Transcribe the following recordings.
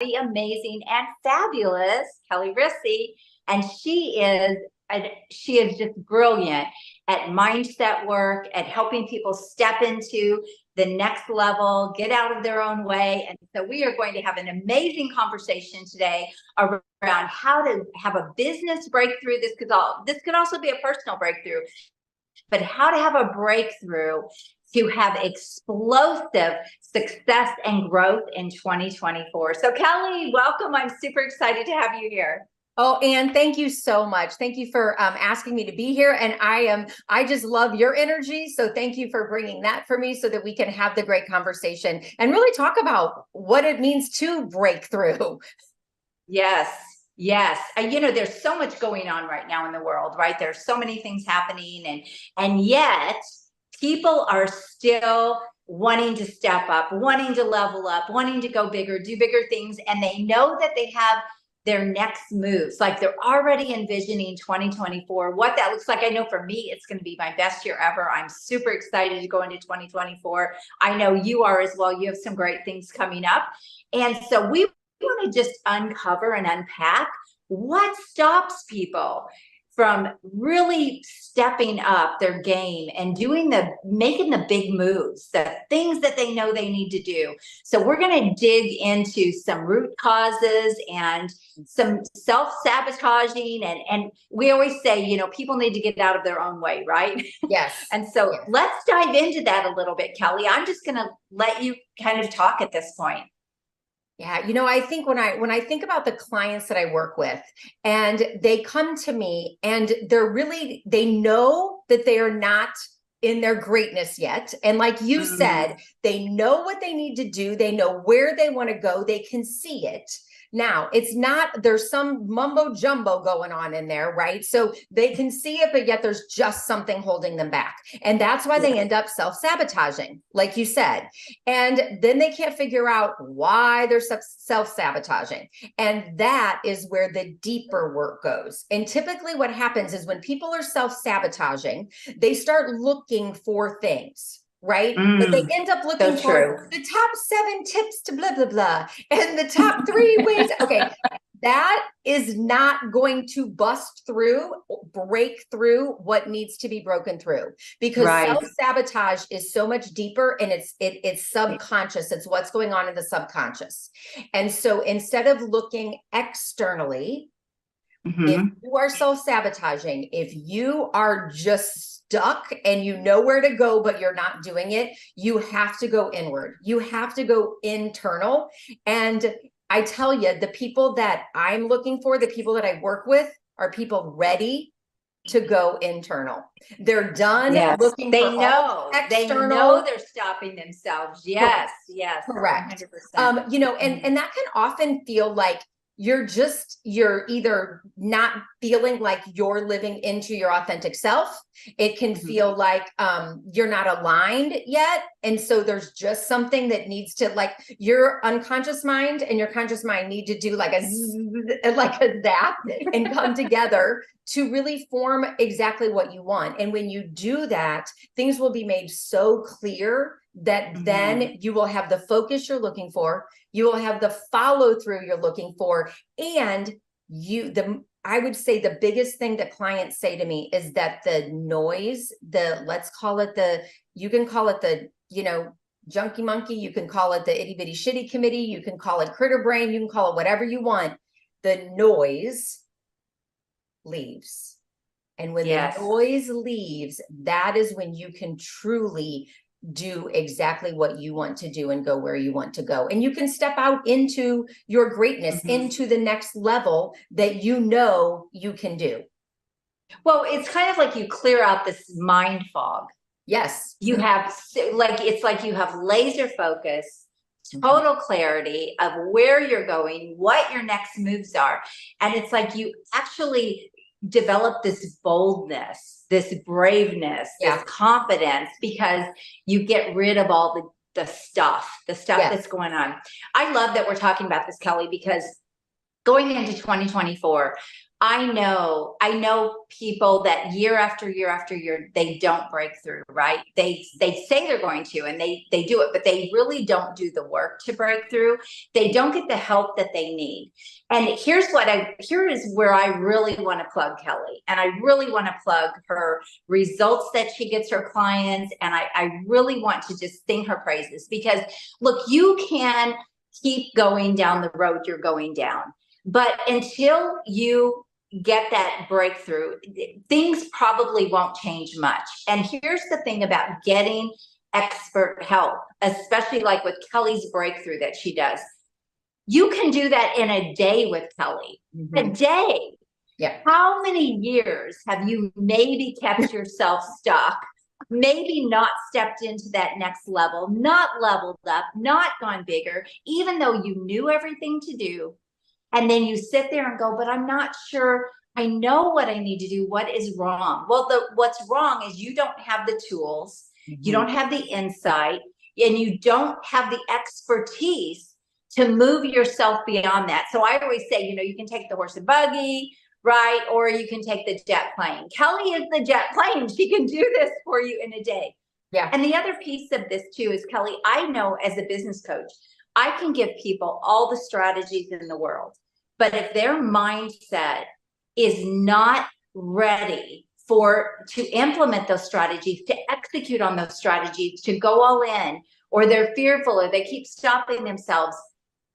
amazing and fabulous Kelli Risse, and she is just brilliant at mindset work, at helping people step into the next level, get out of their own way. And so we are going to have an amazing conversation today around how to have a business breakthrough. This could also be a personal breakthrough, but how to have a breakthrough to have explosive success and growth in 2024. So Kelli, welcome. I'm super excited to have you here. Oh, Anne, thank you so much. Thank you for asking me to be here. And I just love your energy. So thank you for bringing that for me so that we can have the great conversation and really talk about what it means to break through. Yes. Yes. There's so much going on right now in the world, right? There's so many things happening, and yet people are still wanting to step up, wanting to level up, wanting to go bigger, do bigger things. And they know that they have their next moves. Like they're already envisioning 2024, what that looks like. I know for me, it's going to be my best year ever. I'm super excited to go into 2024. I know you are as well. You have some great things coming up. And so we want to just uncover and unpack what stops people from really stepping up their game and making the big moves, the things that they know they need to do. So we're going to dig into some root causes and some self-sabotaging. And we always say, people need to get out of their own way, right? Yes. And so let's dive into that a little bit, Kelli. I'm just going to let you kind of talk at this point. Yeah, I think when I think about the clients that I work with and they come to me and they know that they are not in their greatness yet. And like you said, they know what they need to do. They know where they want to go. They can see it. Now, there's some mumbo jumbo going on in there, right? So they can see it, but yet there's just something holding them back. And that's why they end up self-sabotaging, like you said. And then they can't figure out why they're self-sabotaging. And that is where the deeper work goes. And typically what happens is when people are self-sabotaging, they start looking for things. Right? But they end up looking for the top 7 tips to blah, blah, blah, and the top 3 ways. Okay. That is not going to break through what needs to be broken through, because self-sabotage is so much deeper and it's subconscious. It's what's going on in the subconscious. And so instead of looking externally, if you are self-sabotaging, if you are just stuck and you know where to go, but you're not doing it, you have to go inward. You have to go internal. And I tell you, the people that I'm looking for, the people that I work with are people ready to go internal. They're done looking they for know external. They know they're stopping themselves. Yes. Correct. 100%. And that can often feel like you're either not feeling like you're living into your authentic self. It can feel like you're not aligned yet. And so there's just something that needs to, like, your unconscious mind and your conscious mind need to do like a zap and come together to really form exactly what you want. And when you do that, things will be made so clear that then you will have the focus you're looking for. You will have the follow through you're looking for. And I would say the biggest thing that clients say to me is that the noise, you can call it the, junkie monkey, you can call it the itty bitty shitty committee, you can call it critter brain, you can call it whatever you want. The noise leaves. And when the noise leaves, that is when you can truly do exactly what you want to do and go where you want to go. And you can step out into your greatness, into the next level that you can do. Well, it's kind of like you clear out this mind fog. Yes. You have it's like you have laser focus, total clarity of where you're going, what your next moves are. And it's like you actually develop this boldness, this braveness, this confidence, because you get rid of all the stuff that's going on. I love that we're talking about this, Kelli, because going into 2024, I know people that year after year after year, they don't break through, right? They say they're going to, and they do it, but they really don't do the work to break through. They don't get the help that they need. And here is where I really want to plug Kelli, and I really want to plug her results that she gets her clients. And I really want to just sing her praises, because look, you can keep going down the road you're going down, but until you get that breakthrough, things probably won't change much. And here's the thing about getting expert help, especially like with Kelli's breakthrough that she does. You can do that in a day with Kelli. A day. Yeah. How many years have you maybe kept yourself stuck? Maybe not stepped into that next level, not leveled up, not gone bigger, even though you knew everything to do. And then you sit there and go, but I'm not sure I know what I need to do. What is wrong? Well, what's wrong is you don't have the tools, you don't have the insight, and you don't have the expertise to move yourself beyond that. So I always say, you can take the horse and buggy, right? Or you can take the jet plane. Kelli is the jet plane. She can do this for you in a day. Yeah. And the other piece of this too is, Kelli, I know as a business coach, I can give people all the strategies in the world, but if their mindset is not ready to implement those strategies, to execute on those strategies, to go all in, or they're fearful, or they keep stopping themselves,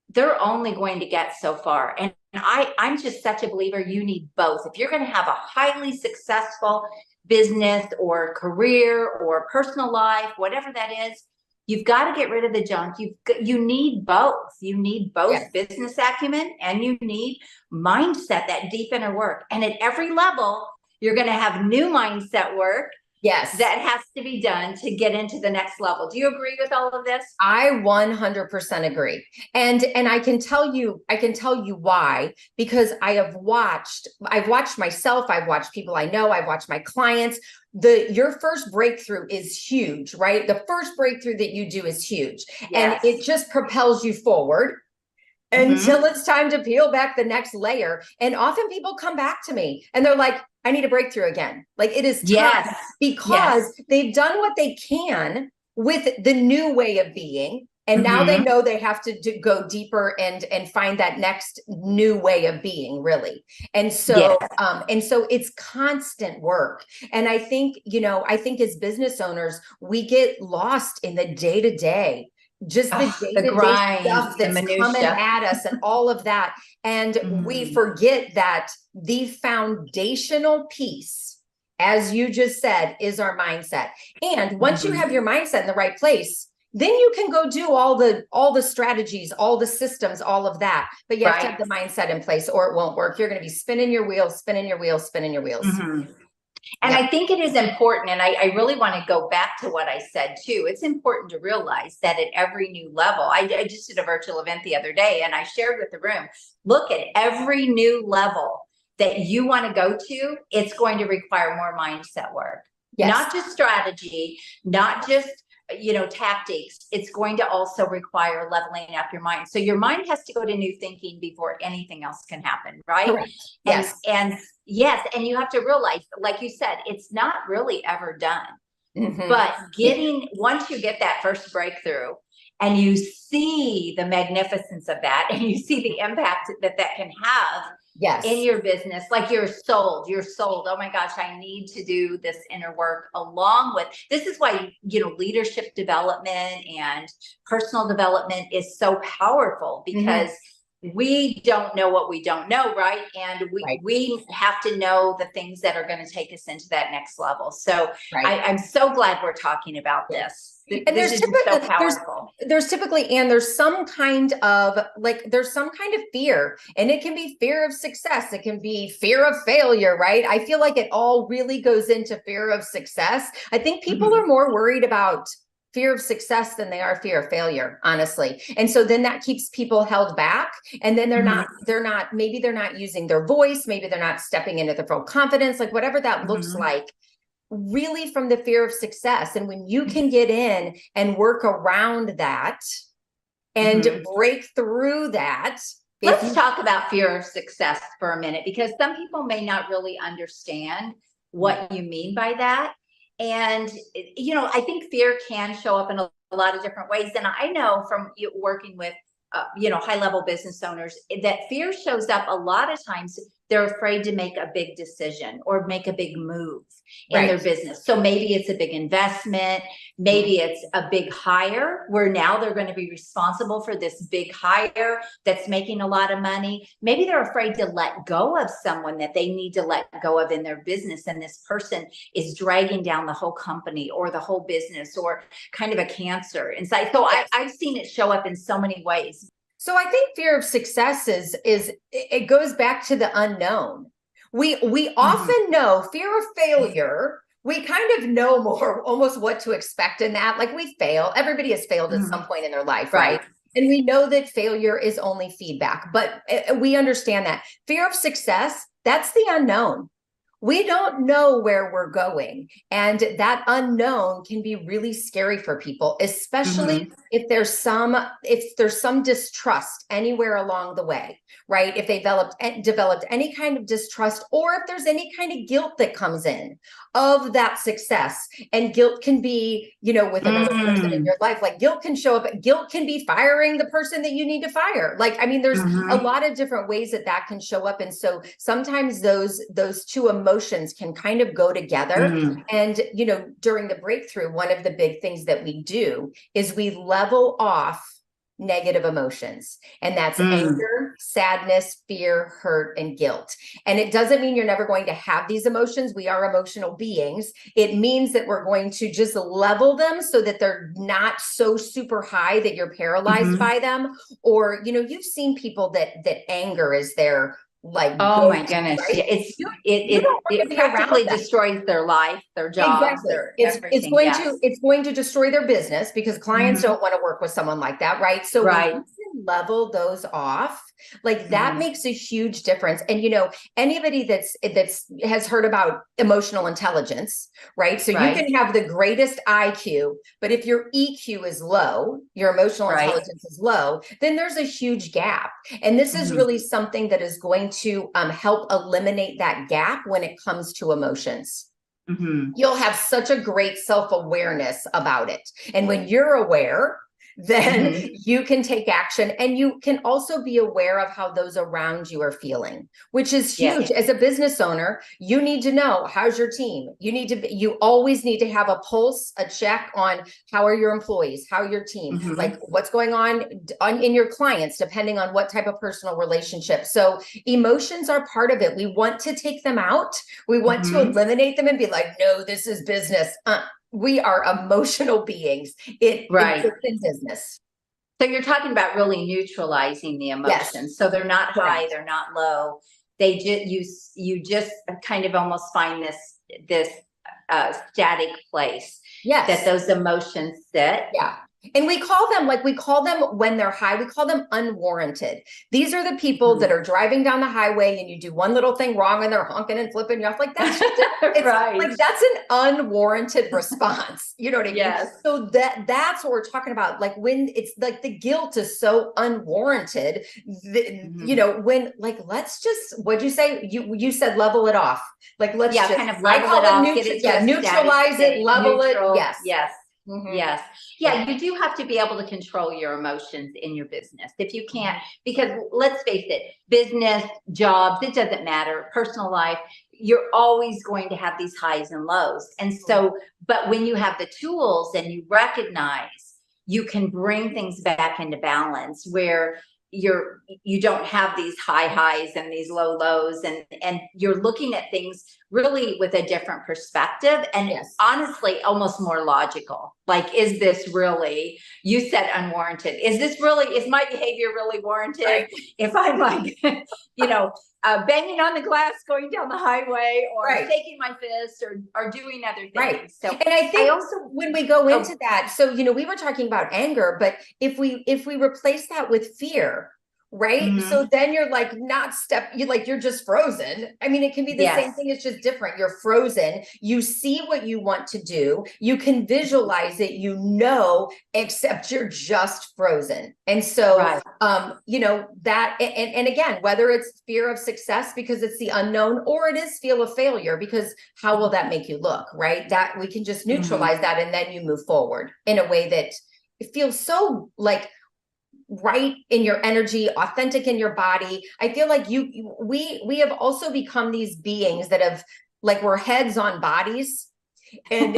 they're only going to get so far. And I'm just such a believer, you need both. If you're going to have a highly successful business or career or personal life, whatever that is, you've got to get rid of the junk. You need both. You need both business acumen, and you need mindset, that deep inner work. And at every level, you're going to have new mindset work. Yes. That has to be done to get into the next level. Do you agree with all of this? I 100% agree. And I can tell you why, because I've watched myself, I've watched people I know, I've watched my clients. Your first breakthrough is huge, right? The first breakthrough that you do is huge. Yes. And it just propels you forward until it's time to peel back the next layer. And often people come back to me and they're like, I need a breakthrough again. Like, it is time, because they've done what they can with the new way of being. And now they know they have to go deeper and find that next new way of being, really. And so, so it's constant work. And I think as business owners, we get lost in the day-to-day, just the day-to-day grind, stuff that's coming at us and all of that. And we forget that the foundational piece, as you just said, is our mindset. And once you have your mindset in the right place, then you can go do all the strategies, all the systems, all of that. But you have to have the mindset in place, or it won't work. You're going to be spinning your wheels. And I think it is important, and I really want to go back to what I said too. It's important to realize that at every new level, I just did a virtual event the other day, and I shared with the room, look, at every new level that you want to go to, it's going to require more mindset work. Not just strategy, not just tactics. It's going to also require leveling up your mind. So your mind has to go to new thinking before anything else can happen, right? Correct. Yes. And you have to realize, like you said, it's not really ever done. But once you get that first breakthrough and you see the magnificence of that, and you see the impact that can have in your business, like you're sold. Oh my gosh, I need to do this inner work along with, this is why, leadership development and personal development is so powerful, because we don't know what we don't know, right? And we have to know the things that are going to take us into that next level. So I'm so glad we're talking about this. And there's some kind of fear, and it can be fear of success. It can be fear of failure, right? I feel like it all really goes into fear of success. I think people are more worried about fear of success than they are fear of failure, honestly. And so then that keeps people held back. And then maybe they're not using their voice. Maybe they're not stepping into their full confidence, like whatever that looks like, really from the fear of success. And when you can get in and work around that and break through that, Let's talk about fear of success for a minute, because some people may not really understand what you mean by that. And, I think fear can show up in a lot of different ways. And I know from working with, high level business owners, that fear shows up a lot of times. They're afraid to make a big decision or make a big move in their business. So maybe it's a big investment. Maybe it's a big hire where now they're going to be responsible for this big hire that's making a lot of money. Maybe they're afraid to let go of someone that they need to let go of in their business. And this person is dragging down the whole company or the whole business, or kind of a cancer inside. So I've seen it show up in so many ways. So I think fear of success is it goes back to the unknown. We often know fear of failure. We kind of know more almost what to expect in that. Like, we fail. Everybody has failed at some point in their life, right? And we know that failure is only feedback, but we understand that. Fear of success, that's the unknown. We don't know where we're going. And that unknown can be really scary for people, especially if there's some distrust anywhere along the way, right? If they developed any kind of distrust, or if there's any kind of guilt that comes in of that success. And guilt can be, with another person in your life, like guilt can show up. Guilt can be firing the person that you need to fire. Like, I mean, there's a lot of different ways that can show up. And so sometimes those two emotions can kind of go together. And, during the breakthrough, one of the big things that we do is we level off negative emotions. And that's anger, sadness, fear, hurt, and guilt. And it doesn't mean you're never going to have these emotions. We are emotional beings. It means that we're going to just level them so that they're not so super high that you're paralyzed by them. Or, you've seen people that anger is their, like, oh my goodness, right? It practically destroys their life, their jobs, their everything. It's going to destroy their business, because clients don't want to work with someone like that, right? So when you can level those off, like, that makes a huge difference. And anybody that's has heard about emotional intelligence, right? So you can have the greatest IQ, but if your EQ is low, your emotional intelligence is low, then there's a huge gap. And this is really something that is going to help eliminate that gap when it comes to emotions. You'll have such a great self-awareness about it. And when you're aware, then you can take action, and you can also be aware of how those around you are feeling, which is huge. As a business owner, you need to know, how's your team? You always need to have a pulse, a check on how are your employees, how your team, like what's going on in your clients, depending on what type of personal relationship. So emotions are part of it. We want to take them out. We want to eliminate them and be like, no, this is business. We are emotional beings. It's in business. So you're talking about really neutralizing the emotions. So they're not high, they're not low. They you just kind of almost find this static place that those emotions sit. And we call them when they're high, we call them unwarranted. These are the people that are driving down the highway, and you do one little thing wrong and they're honking and flipping you off. Like, that's just, like, that's an unwarranted response. You know what I mean? So that's what we're talking about. Like, when it's like the guilt is so unwarranted, when, like, let's just, what'd you say? You said level it off. Like, let's just kind of level it off, neutralize it, level it. You do have to be able to control your emotions in your business. If you can't, because let's face it, business, jobs, it doesn't matter, personal life, you're always going to have these highs and lows. And so, but when you have the tools and you recognize, you can bring things back into balance where you don't have these high highs and these low lows, and you're looking at things really with a different perspective, and honestly almost more logical. Like, is this really, you said unwarranted, is my behavior really warranted? If I'm like banging on the glass going down the highway, or shaking my fist, or doing other things. So, and I think also when we go into that, so we were talking about anger, but if we replace that with fear, right? Mhm. So then you're like you're just frozen. I mean, it can be the same Yes. thing, it's just different. You're frozen. You see what you want to do, you can visualize it, except you're just frozen. And so Right. that, and again, whether it's fear of success because it's the unknown, or it is fear of failure because how will that make you look, right? That we can just Mhm. neutralize that, and then you move forward in a way that it feels so like right in your energy, authentic in your body. I feel like we have also become these beings that have, like, we're heads on bodies. And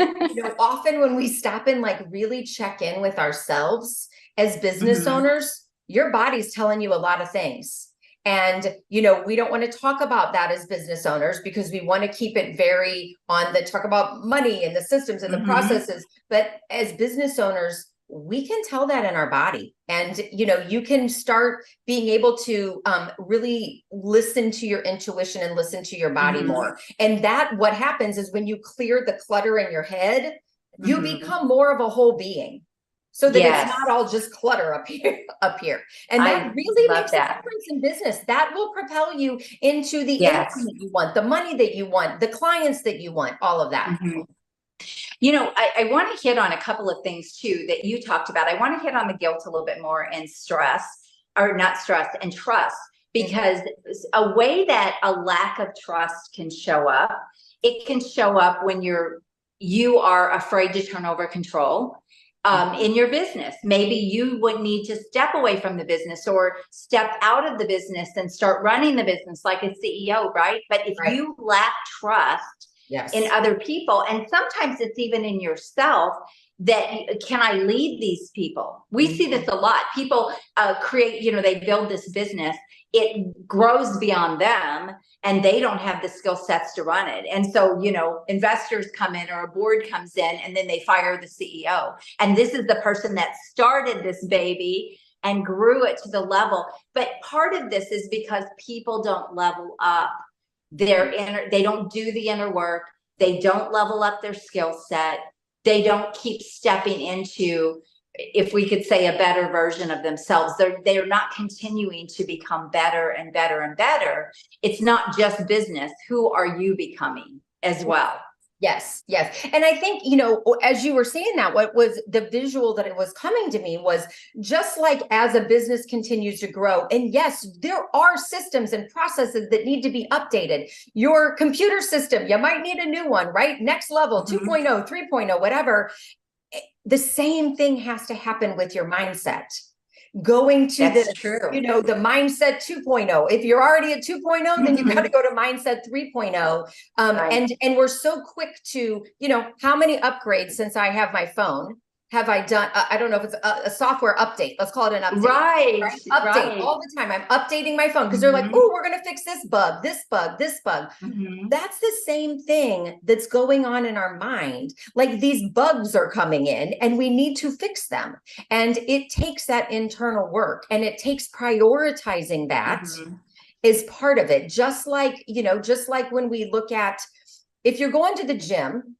often when we stop and like really check in with ourselves as business Mhm. owners, your body's telling you a lot of things. And we don't want to talk about that as business owners because we want to keep it very on the talk about money and the systems and the Mhm. processes. But as business owners, we can tell that in our body. And you can start being able to really listen to your intuition and listen to your body Mhm. more. And that, what happens is when you clear the clutter in your head, you Mhm. become more of a whole being, so that it's Yes. not all just clutter up here. And that I really love makes a that. difference in business. That will propel you into the income Yes. that you want, the money that you want, the clients that you want, all of that. Mhm. I want to hit on a couple of things too that you talked about. I want to hit on the guilt a little bit more, and stress, or not stress, and trust, Mhm. because a way that a lack of trust can show up, it can show up when you are afraid to turn over control in your business. Maybe you would need to step away from the business or step out of the business and start running the business like a CEO, right? But if Right. you lack trust in Yes. other people, and sometimes it's even in yourself, that can I lead these people? We see this a lot. People create, they build this business, it grows beyond them, and they don't have the skill sets to run it. And so, investors come in or a board comes in, and then they fire the CEO. And this is the person that started this baby and grew it to the level. But part of this is because people don't level up they don't do the inner work, they don't level up their skill set, they don't keep stepping into, if we could say, a better version of themselves. They're not continuing to become better and better and better. It's not just business. Who are you becoming as well? Yes, yes. And I think, as you were saying that, what was the visual that it was coming to me was just like as a business continues to grow. And yes, there are systems and processes that need to be updated. Your computer system, you might need a new one, right? Next level, Mhm. 2.0, 3.0, whatever. The same thing has to happen with your mindset. Going to That's the true. the mindset 2.0. If you're already at 2.0, then you've got to go to mindset 3.0. Right. And we're so quick to, how many upgrades since I have my phone have I done? I don't know if it's a software update. Let's call it an update. Right. Right? Update Right. all the time. I'm updating my phone because they're like, Mhm. oh, we're going to fix this bug, this bug, this bug. Mhm. That's the same thing that's going on in our mind. Like, these bugs are coming in and we need to fix them. And it takes that internal work, and it takes prioritizing that Mhm. is part of it. Just like, when we look at, if you're going to the gym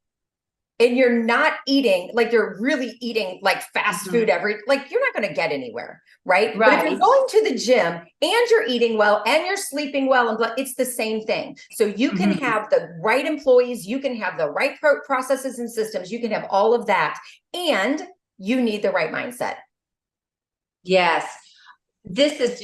and you're not eating, like you're really eating like fast food Mhm. like you're not going to get anywhere, right? But if you're Right. going to the gym and you're eating well and you're sleeping well, and it's the same thing. So you can Mhm. have the right employees, you can have the right processes and systems, you can have all of that, and you need the right mindset. Yes. This is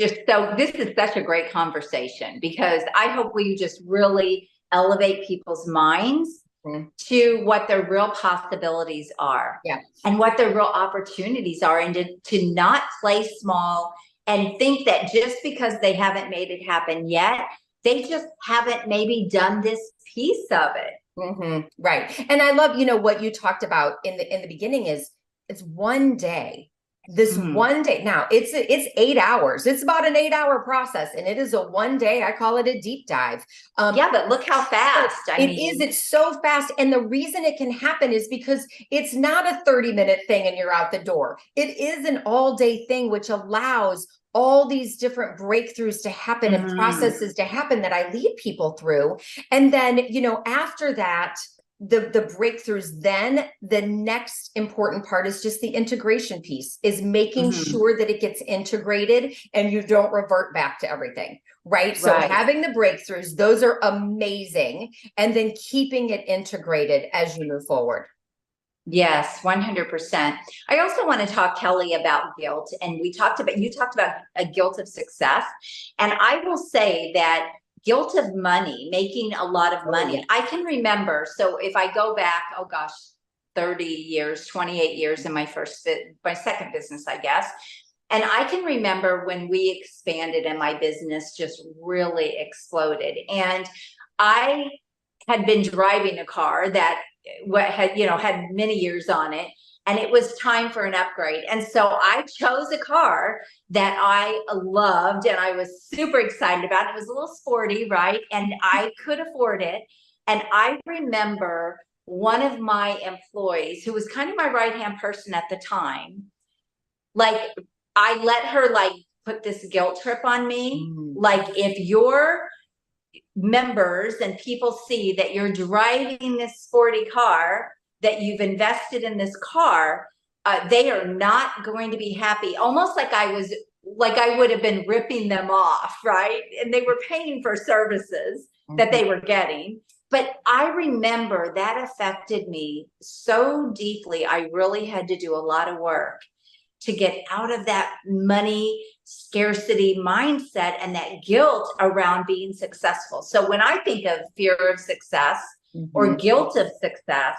such a great conversation, because I hope we just really elevate people's minds Mhm. to what their real possibilities are Yeah. and what their real opportunities are, and to not play small and think that just because they haven't made it happen yet, they just haven't maybe done this piece of it. Right. And I love, what you talked about in the beginning is it's one day. This Mhm. one day. Now it's 8 hours. It's about an 8-hour process, and it is a one day. I call it a deep dive. Yeah, but look how fast. I It is. mean, It's so fast. And the reason it can happen is because it's not a 30-minute thing and you're out the door. It is an all day thing, which allows all these different breakthroughs to happen and mhm. processes to happen that I lead people through. And then, after that, the breakthroughs, then the next important part is just the integration piece, is making sure that it gets integrated and you don't revert back to everything, right? So having the breakthroughs, those are amazing. And then keeping it integrated as you move forward. Yes, 100%. I also want to talk, Kelly, about guilt. And you talked about a guilt of success. And I will say that guilt of money, making a lot of money. I can remember, so if I go back, oh gosh, 30 years, 28 years in my second business, I guess. And I can remember when we expanded and my business just really exploded. And I had been driving a car that had many years on it, and it was time for an upgrade. And so I chose a car that I loved and I was super excited about. It was a little sporty, right? And I could afford it. And I remember one of my employees, who was kind of my right-hand person at the time, like, I let her like put this guilt trip on me. Like, if your members and people see that you're driving this sporty car, that you've invested in this car, they are not going to be happy. Almost like I would have been ripping them off, right? And they were paying for services that they were getting. But I remember that affected me so deeply. I really had to do a lot of work to get out of that money scarcity mindset and that guilt around being successful. So when I think of fear of success or guilt of success,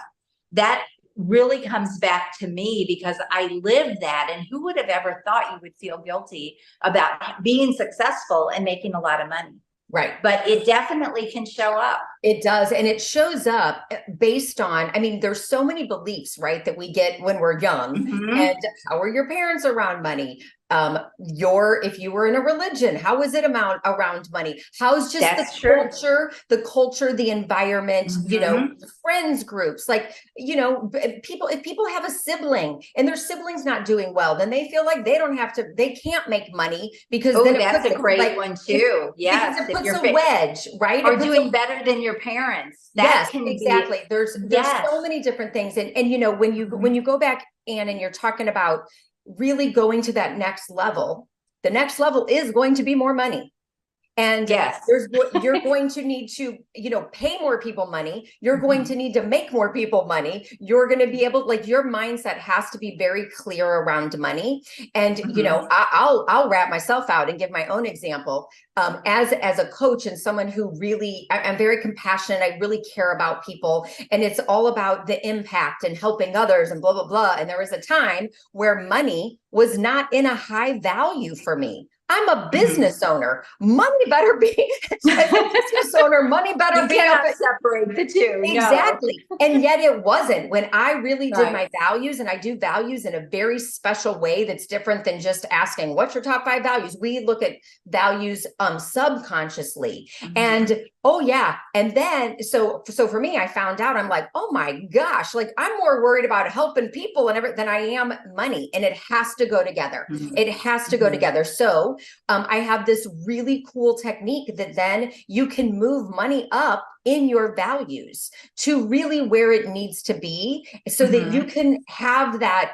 that really comes back to me because I lived that. And who would have ever thought you would feel guilty about being successful and making a lot of money? Right. But it definitely can show up. It does. And it shows up based on, I mean, there's so many beliefs, right, that we get when we're young. And how are your parents around money? If you were in a religion, how was it around money? How's just the culture, the environment, the friends groups, like, if people have a sibling and their sibling's not doing well, then they feel like they can't make money because then that's a great one too. Yes. Because it puts a wedge, right? Or doing better than your parents. Yes, exactly. There's so many different things. And when you go back, Anne, and you're talking about really going to that next level, the next level is going to be more money. And you're going to need to, pay more people money. You're going to need to make more people money. You're going to be able, like, your mindset has to be very clear around money. And, I'll wrap myself out and give my own example. As a coach and someone who really, I'm very compassionate. I really care about people, and it's all about the impact and helping others and blah, blah, blah. And there was a time where money was not in a high value for me. I'm a business owner. Money better be as a business owner. Money better be up. Separate the two. Exactly. No. And yet it wasn't. When I really did my values, and I do values in a very special way that's different than just asking, what's your top 5 values? We look at values subconsciously. And and then so for me, I found out, I'm like, oh my gosh, like, I'm more worried about helping people and everything than I am money. And it has to go together. It has to go together. So I have this really cool technique that then you can move money up in your values to really where it needs to be, so that you can have that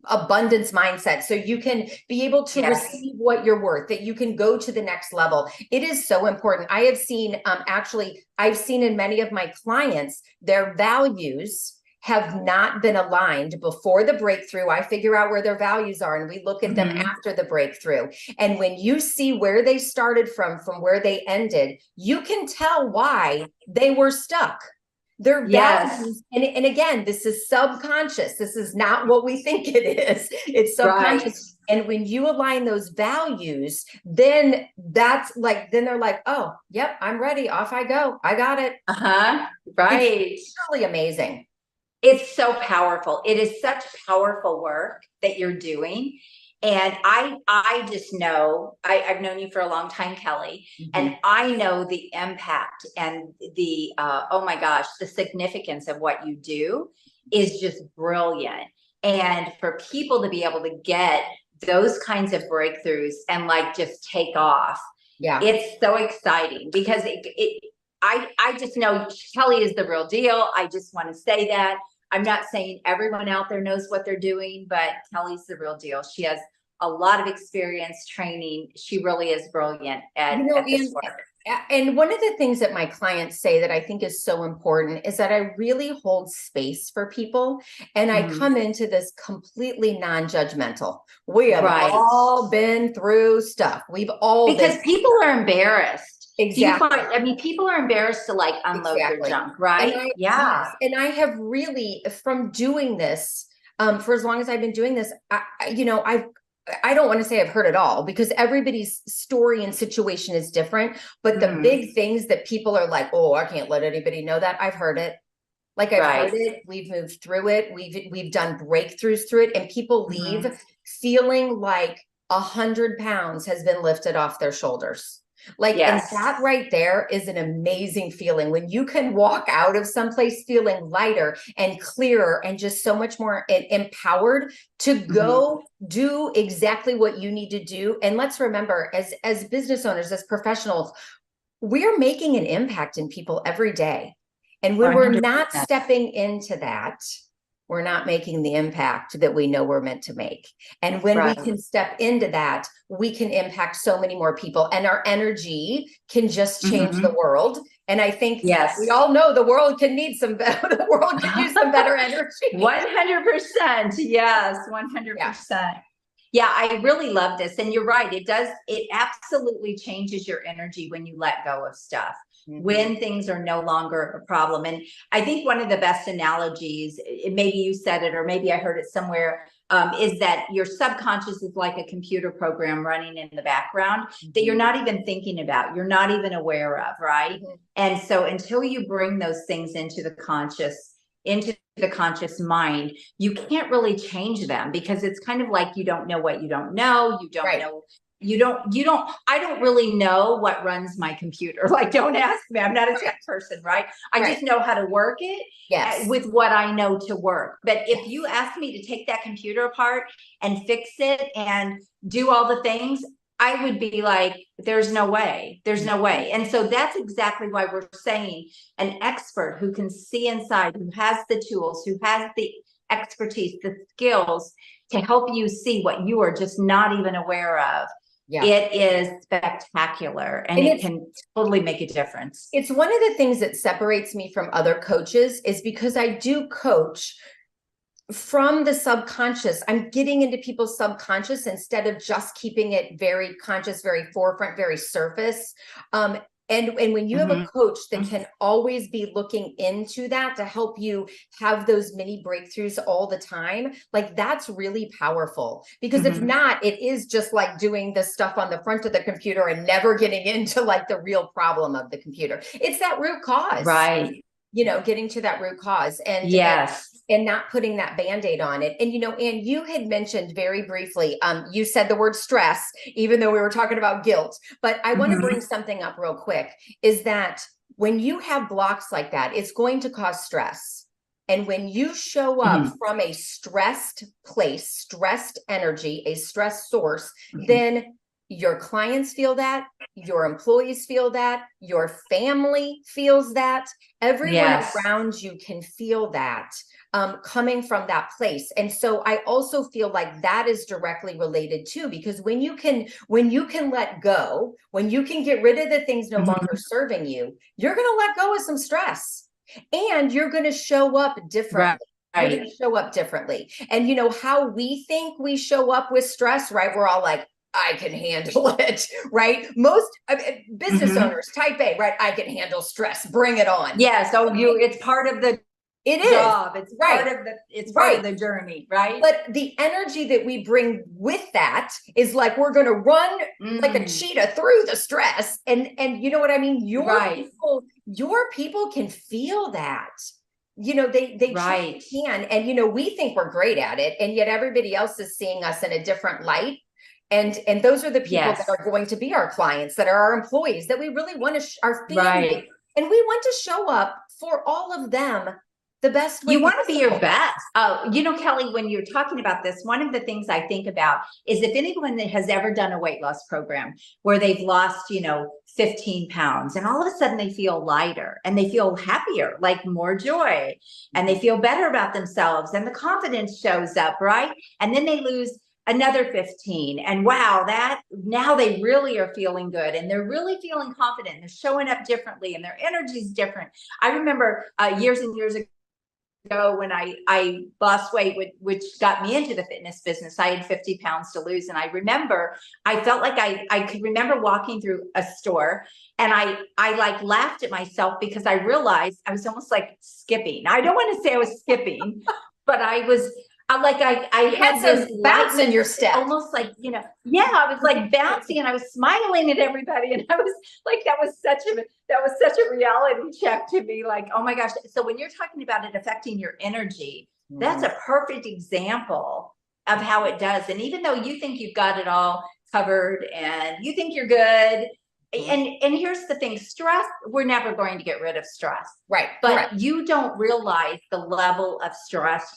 abundance mindset, so you can be able to receive what you're worth, that you can go to the next level. It is so important. I have seen, I've seen in many of my clients, their values have not been aligned before the breakthrough. I figure out where their values are, and we look at them after the breakthrough. And when you see where they started from where they ended, you can tell why they were stuck. Their values, and again, this is subconscious. This is not what we think it is. It's subconscious. And when you align those values, then then they're like, oh, yep, I'm ready. Off I go. I got it. Right. It's really amazing. It's so powerful. It is such powerful work that you're doing. And I just know, I've known you for a long time, Kelly, and I know the impact and the, oh my gosh, the significance of what you do is just brilliant. And for people to be able to get those kinds of breakthroughs and like just take off, it's so exciting, because I just know Kelli is the real deal. I just want to say that. I'm not saying everyone out there knows what they're doing, but Kelli's the real deal. She has a lot of experience training. She really is brilliant at this work. And one of the things that my clients say that I think is so important is that I really hold space for people. And I come into this completely non-judgmental. We have all been through stuff. We've all because people are embarrassed. Exactly. I mean, people are embarrassed to like unload their junk, right? Yes. And I have really, from doing this, for as long as I've been doing this, I don't want to say I've heard it all, because everybody's story and situation is different. But the big things that people are like, oh, I can't let anybody know that. I've heard it. Like I've heard it. We've moved through it. We've done breakthroughs through it, and people leave feeling like 100 pounds has been lifted off their shoulders. Like, and that right there is an amazing feeling when you can walk out of someplace feeling lighter and clearer and just so much more empowered to go do exactly what you need to do. And let's remember, as business owners, as professionals, we're making an impact in people every day. And when 100%. We're not stepping into that, we're not making the impact that we know we're meant to make. And when we can step into that, we can impact so many more people, and our energy can just change the world. And I think we all know the world can need some better, the world can use some better energy. 100%. Yes, 100%. Yeah, I really love this. And you're right. It absolutely changes your energy when you let go of stuff, when things are no longer a problem. And I think one of the best analogies, maybe you said it, or maybe I heard it somewhere, is that your subconscious is like a computer program running in the background that you're not even thinking about, you're not even aware of, right? And so until you bring those things into the conscious mind, you can't really change them, because it's kind of like you don't know what you don't know. You don't know. I don't really know what runs my computer. Like, don't ask me. I'm not a tech person, right? I just know how to work it with what I know to work. But if you ask me to take that computer apart and fix it and do all the things, I would be like, there's no way. There's no way. And so that's exactly why we're saying an expert who can see inside, who has the tools, who has the expertise, the skills to help you see what you are just not even aware of. It is spectacular, and it can totally make a difference. It's one of the things that separates me from other coaches, is because I do coach from the subconscious. I'm getting into people's subconscious instead of just keeping it very conscious, very forefront, very surface. And when you have a coach that can always be looking into that to help you have those mini breakthroughs all the time, like, that's really powerful. Because if not, it is just like doing the stuff on the front of the computer and never getting into like the real problem of the computer. It's that root cause, right? You know, getting to that root cause, and and not putting that Band-Aid on it. And, Anne, you had mentioned very briefly, you said the word stress, even though we were talking about guilt, but I want to bring something up real quick, is that when you have blocks like that, it's going to cause stress. And when you show up from a stressed place, stressed energy, a stress source, then your clients feel that, your employees feel that, your family feels that, everyone around you can feel that coming from that place. And so I also feel like that is directly related too, because when you can let go, when you can get rid of the things no longer serving you, you're going to let go of some stress, and you're going to show up differently. You're going to show up differently. And how we think we show up with stress, right? We're all like, I can handle it, right? Most business owners, type A, right? I can handle stress. Bring it on. Yeah. So it's part of the job. It's part of part of the journey, right? But the energy that we bring with that is like, we're going to run like a cheetah through the stress. And you know what I mean? Your people can feel that. They truly can. And, we think we're great at it. And yet everybody else is seeing us in a different light. And those are the people that are going to be our clients, that are our employees, that we really want to, our family. And we want to show up for all of them the best way. You want to be your best. Kelli, when you're talking about this, one of the things I think about is if anyone that has ever done a weight loss program where they've lost, 15 pounds, and all of a sudden they feel lighter and they feel happier, like more joy, and they feel better about themselves, and the confidence shows up, right? And then they lose another 15, and wow, that now they really are feeling good, and they're really feeling confident. They're showing up differently, and their energy is different. I remember years and years ago when I lost weight, which got me into the fitness business. I had 50 pounds to lose. And I remember, I felt like I could remember walking through a store, and I like laughed at myself because I realized I was almost like skipping. I don't want to say I was skipping, but I had some this bounce in your step. almost like, yeah, I was like bouncing, and I was smiling at everybody. And I was like, that was such a reality check to me. Like, oh my gosh. So when you're talking about it affecting your energy, that's a perfect example of how it does. And even though you think you've got it all covered and you think you're good, and here's the thing, stress, we're never going to get rid of stress. Right. But Correct. you don't realize the level of stress.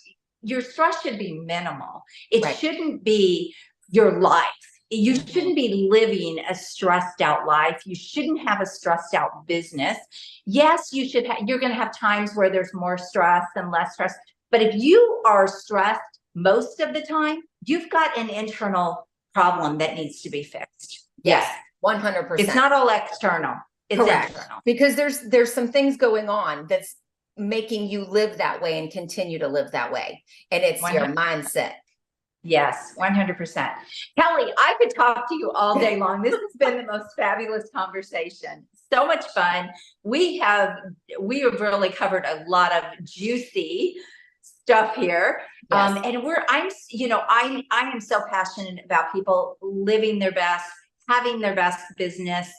Your stress should be minimal. It shouldn't be your life. You shouldn't be living a stressed out life. You shouldn't have a stressed out business. Yes, you're going to have times where there's more stress and less stress. But if you are stressed most of the time, you've got an internal problem that needs to be fixed. Yes, 100%. It's not all external. It's correct. Internal. Because there's some things going on that's making you live that way and continue to live that way. And it's 100%. Your mindset. Yes, 100%. Kelli, I could talk to you all day long. This has been the most fabulous conversation. So much fun. We have really covered a lot of juicy stuff here. Yes. And I am so passionate about people living their best, having their best business,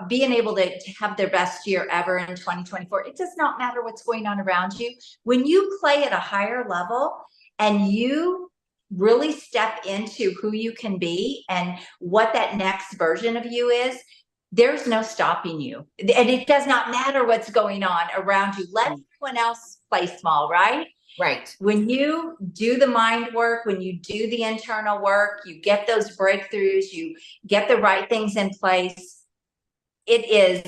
being able to have their best year ever in 2024. It does not matter what's going on around you. When you play at a higher level and you really step into who you can be and what that next version of you is, there's no stopping you. And it does not matter what's going on around you. Let everyone else play small, right? Right. When you do the mind work, when you do the internal work, you get those breakthroughs, you get the right things in place. It is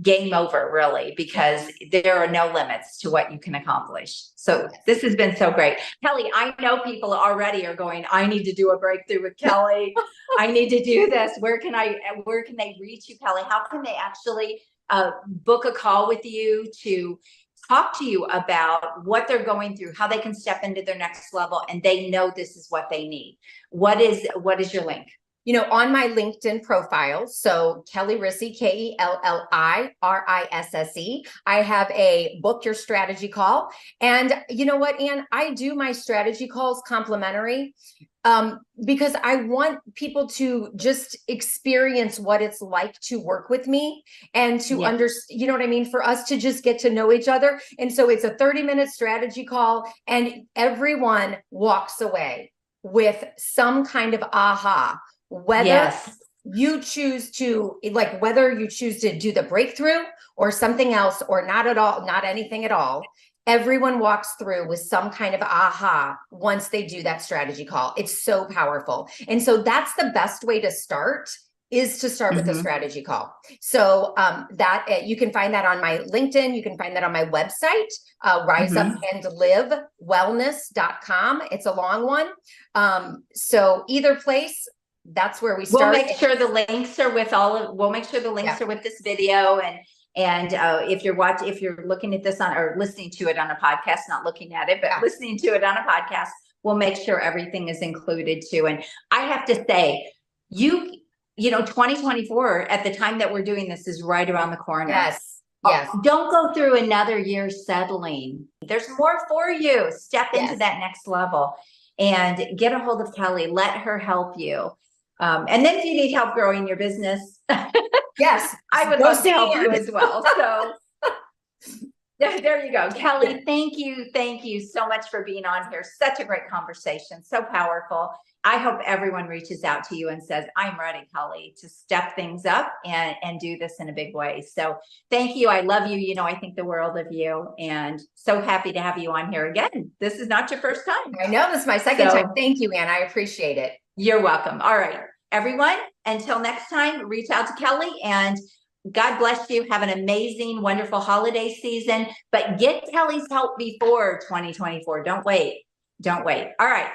game over, really, because there are no limits to what you can accomplish. So this has been so great. Kelli, I know people already are going, I need to do a breakthrough with Kelli. I need to do this. Where can they reach you, Kelli? How can they actually book a call with you to talk to you about what they're going through, how they can step into their next level, and they know this is what they need? What is your link? On my LinkedIn profile, so Kelli Risse, Kellirisse, I have a book your strategy call. And you know what, Ann, I do my strategy calls complimentary because I want people to just experience what it's like to work with me and to understand, you know what I mean? For us to just get to know each other. And so it's a 30-minute strategy call, and everyone walks away with some kind of aha. Whether you choose to whether you choose to do the breakthrough or something else, or not at all, not anything at all, everyone walks through with some kind of aha once they do that strategy call. It's so powerful. And so that's the best way to start, is to start with a strategy call. So that you can find that on my LinkedIn. You can find that on my website, riseupandlivewellness.com. It's a long one. So either place, that's where we start. We'll make sure the links are with we'll make sure the links are with this video. And if you're looking at this or listening to it on a podcast, not looking at it, but listening to it on a podcast, we'll make sure everything is included too. And I have to say, 2024 at the time that we're doing this is right around the corner. Yes. Don't go through another year settling. There's more for you. Step into that next level and get a hold of Kelli. Let her help you. And then if you need help growing your business, yes, I would love to help you as well. So there you go. Kelli, thank you so much for being on here. Such a great conversation. So powerful. I hope everyone reaches out to you and says, I'm ready, Kelli, to step things up and do this in a big way. So thank you. I love you. I think the world of you, and so happy to have you on here again. This is not your first time. I know, this is my second time. Thank you, Ann. I appreciate it. You're welcome. All right. everyone, until next time, reach out to Kelli, and God bless you. Have an amazing, wonderful holiday season, but get Kelli's help before 2024. Don't wait. Don't wait. All right.